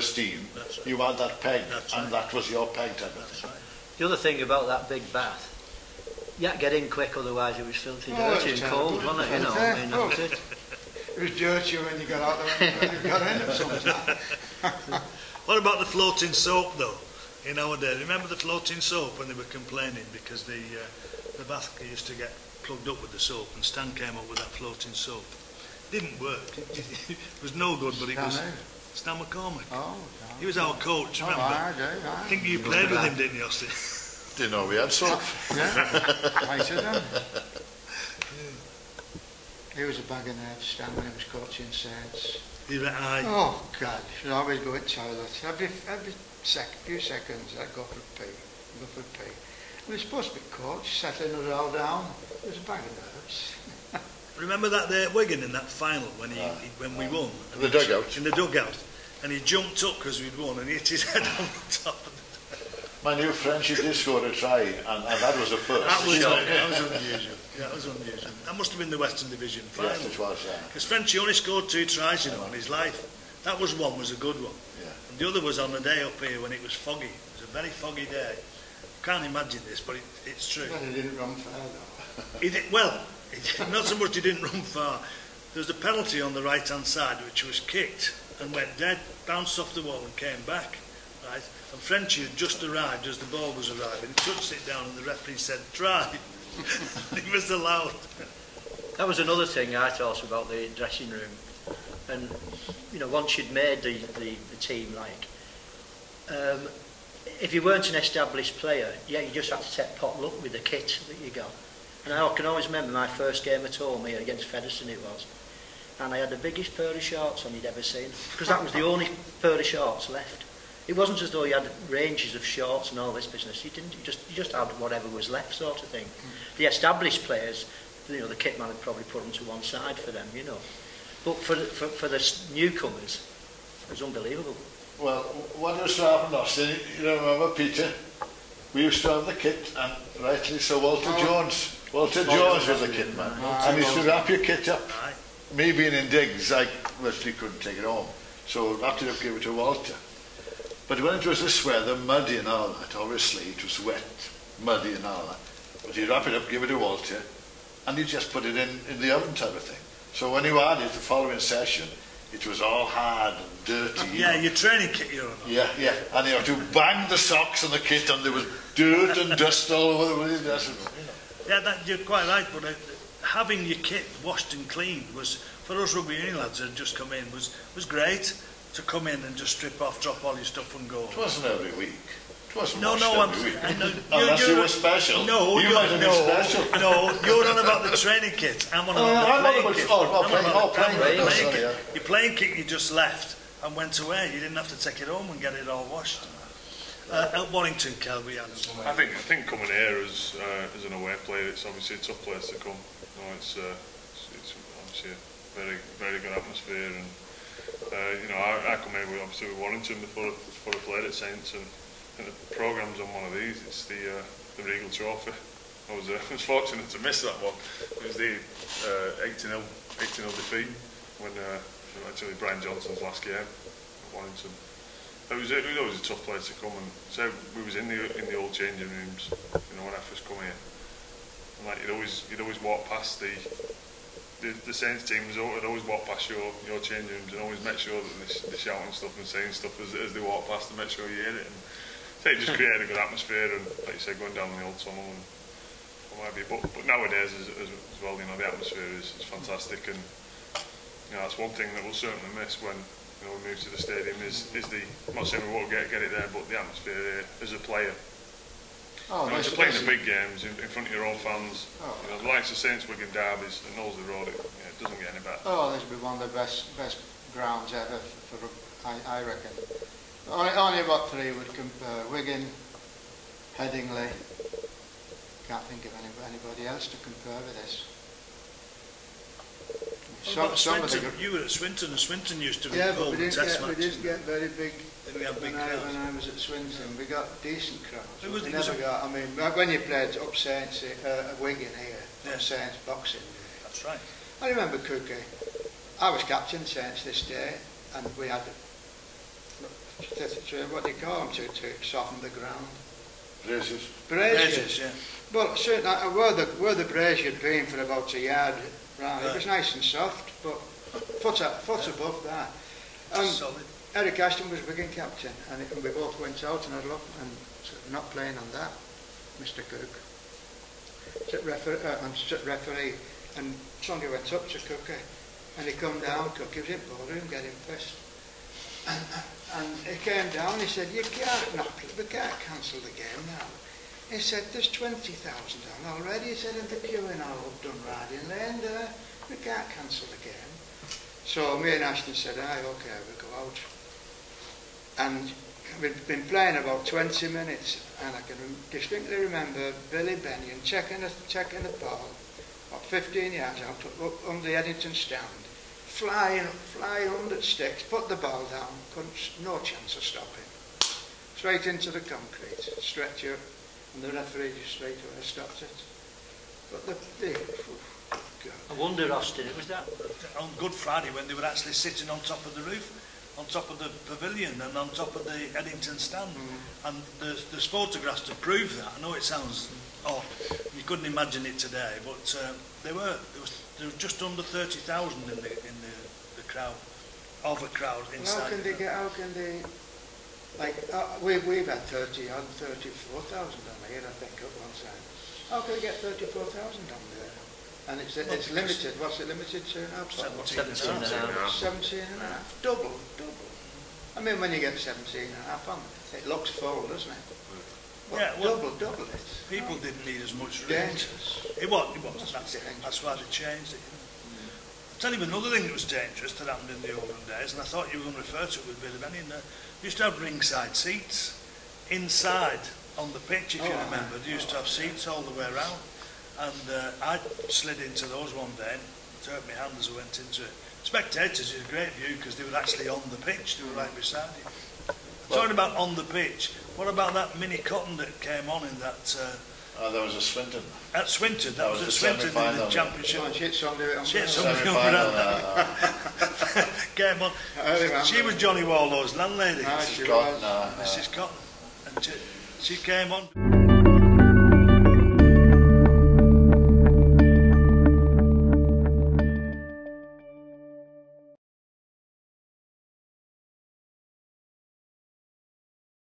first team, right. You had that peg, and that was your peg type of thing. Right. The other thing about that big bath, you had to get in quick, otherwise it was filthy dirty and cold, wasn't it? You know, I mean, that was it. It was dirty when you got out there, when you got in at some time. What about the floating soap though? In our day, remember the floating soap when they were complaining because the bath used to get plugged up with the soap, and Stan came up with that floating soap. Didn't work. It was no good, but it was Stan McCormick. Oh, he was our coach, remember? I think you played with him, didn't you, Austin? Didn't know we had soap. Yeah, I should have. He was a bag of nerves, Stan, when he was coaching Saints. Oh God, he should always go to the toilet. Every few seconds I'd go for a pee. We were supposed to be coach, settling us all down. It was a bag of nerves. Remember that day at Wigan in that final when we won? In the dugout. In the dugout. And he jumped up because we'd won and he hit his head on the top of the... My new Frenchie did score a try, and that was the first. That was unusual. Yeah, that was unusual. That must have been the Western Division final. Yes, it was, yeah. Because Frenchie only scored 2 tries, in his life. That was a good one. Yeah. And the other was on the day up here when it was foggy. It was a very foggy day. Can't imagine this, but it's true. Well, he didn't run far, though. Not so much he didn't run far. There was a penalty on the right-hand side, which was kicked and went dead, bounced off the wall and came back. Right? And Frenchie had just arrived as the ball was arriving. He touched it down and the referee said, try. He was allowed. That was another thing I thought about the dressing room. And, you know, once you'd made the team, if you weren't an established player, you just had to take pot luck with the kit that you got. And I can always remember my first game at home here against Featherstone it was. And I had the biggest pair of shorts on you'd ever seen. Because that was the only pair of shorts left. It wasn't as though you had ranges of shorts and all this business. You didn't. You just had whatever was left, sort of thing. The established players, you know, the kit man had probably put them to one side for them, you know. But for the newcomers, it was unbelievable. Well, what used to happen, Austin, you remember Peter? We used to have the kit, and rightly so, Walter Jones. Walter Jones was the kit man. And he used to wrap your kit up. Me being in digs, I literally couldn't take it home. So wrapped it up, gave it to Walter. But when it was this weather, muddy and all that, obviously it was wet, muddy and all that. But you wrap it up, give it to Walter, and you just put it in the oven type of thing. So when you had it the following session, it was all hard and dirty. Yeah, your training kit you're on. Yeah. And you had to bang the socks on the kit, and there was dirt and dust all over the place. Yeah, you're quite right, but having your kit washed and cleaned was, for us rugby union lads that had just come in, was great. To come in and just strip off, drop all your stuff and go. It wasn't every week. It wasn't every week. Unless you were special. No, you might have been special. No, you're on about the training kit. I'm on about the playing kit. Your playing kit you just left and went away. You didn't have to take it home and get it all washed. At Warrington, Kelby, I think coming here as an away player, it's obviously a tough place to come. You know, it's obviously a very good atmosphere, and you know, I come here with Warrington before I played at Saints, and the programme's on one of these. It's the Regal Trophy. I was fortunate to miss that one. It was the 8-0 defeat when actually Brian Johnson's last game at Warrington. It was always a tough place to come, and so we was in the old changing rooms, you know, when I first come here. And like you'd always walk past the Saints team would always walk past your changing rooms and always make sure that they're shouting stuff and saying stuff as they walk past to make sure you hear it. And so it just created a good atmosphere, and like you said, going down the old tunnel and what have you. But nowadays as well, you know, the atmosphere is fantastic, and you know, that's one thing that we'll certainly miss when we move to the stadium is the, I'm not saying we won't get it there, but the atmosphere there as a player. To play in the big games in front of your own fans, you know, the likes of Saints, Wigan derbies and Knowsley Road, it doesn't get any better. Oh, this would be one of the best grounds ever for I reckon. Only about 3 would compare: Wigan, Headingley. Can't think of anybody else to compare with this. You were at Swinton, and Swinton used to be but we didn't get very big. We had big crowds. When I was at Swinton, we got decent crowds. We never got. I mean, when you played up Saints, Wigan here, up Saints boxing. That's right. I remember Cookie. I was captain Saints this day, and we had what do you call them, to soften the ground? Braziers. Braziers. Yeah. Well, certainly, where the brazier had been for about a yard round, it was nice and soft, but foot above that. Solid. Eric Ashton was Wigan captain, and we both went out and had a look, and not playing on that, Mr. Cook. Referee, and somebody went up to Cooker, and he come down, Cook, he was in the ballroom getting pissed. And he came down, he said, we can't cancel the game now. He said, there's 20,000 on already. He said, and the queuing all up done riding lane there. We can't cancel the game. So me and Ashton said, aye, okay, we'll go out. And we'd been playing about 20 minutes, and I can distinctly remember Billy Benyon checking the ball, about 15 yards out, up under the Eddington stand, flying 100 sticks, put the ball down, no chance of stopping. Straight into the concrete, stretcher, and the referee just straight away stopped it. But I wonder, Austin, it was that on Good Friday when they were actually sitting on top of the roof, on top of the pavilion and on top of the Eddington stand. And there's photographs to prove that. I know it sounds odd, you couldn't imagine it today, but there were just under 30,000 in the crowd, of a crowd inside. How can they, like, we've had 34,000 on here, I think, at one time. How can they get 34,000 on there? And it's limited. What's it limited to now? 17 and a half. 17 and a half. Double. I mean, when you get 17 and a half on, it looks full, doesn't it? Yeah, well, double it. People didn't need as much room. Dangerous. It was. That's why they changed it. I'll tell you another thing that was dangerous that happened in the olden days, and I thought you were going to refer to it with Billy Benny. We used to have ringside seats inside on the pitch, if you remember. They used to have seats all the way around. And I slid into those one day and it hurt my hand as I went into it. Spectators, it was a great view because they were actually on the pitch, they were right beside you. Talking about on the pitch, what about that mini cotton that came on in that... there was a Swinton. At Swinton, that was at Swinton in the championship. Shit somebody on Came on. She was Johnny Warlow's landlady. She was. Mrs. Cotton. And she came on.